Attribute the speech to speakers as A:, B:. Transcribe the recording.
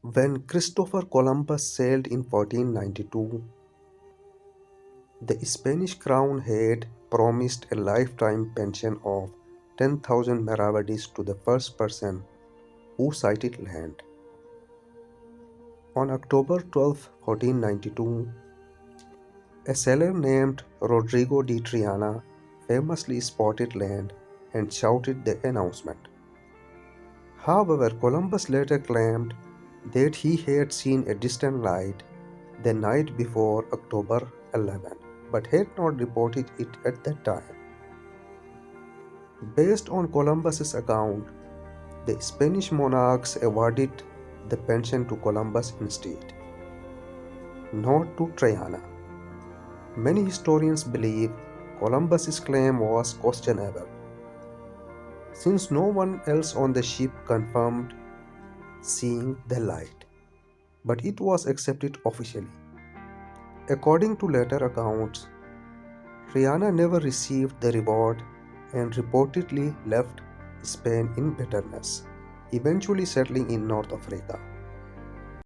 A: When Christopher Columbus sailed in 1492, the Spanish crown had promised a lifetime pension of 10,000 maravedís to the first person who sighted land. On October 12, 1492, a sailor named Rodrigo de Triana famously spotted land and shouted the announcement. However, Columbus later claimed that he had seen a distant light the night before October 11, but had not reported it at that time. Based on Columbus's account, the Spanish monarchs awarded the pension to Columbus instead, not to Triana. Many historians believe Columbus's claim was questionable, since no one else on the ship confirmed seeing the light, but it was accepted officially. According to later accounts, Triana never received the reward and reportedly left Spain in bitterness, eventually settling in North Africa.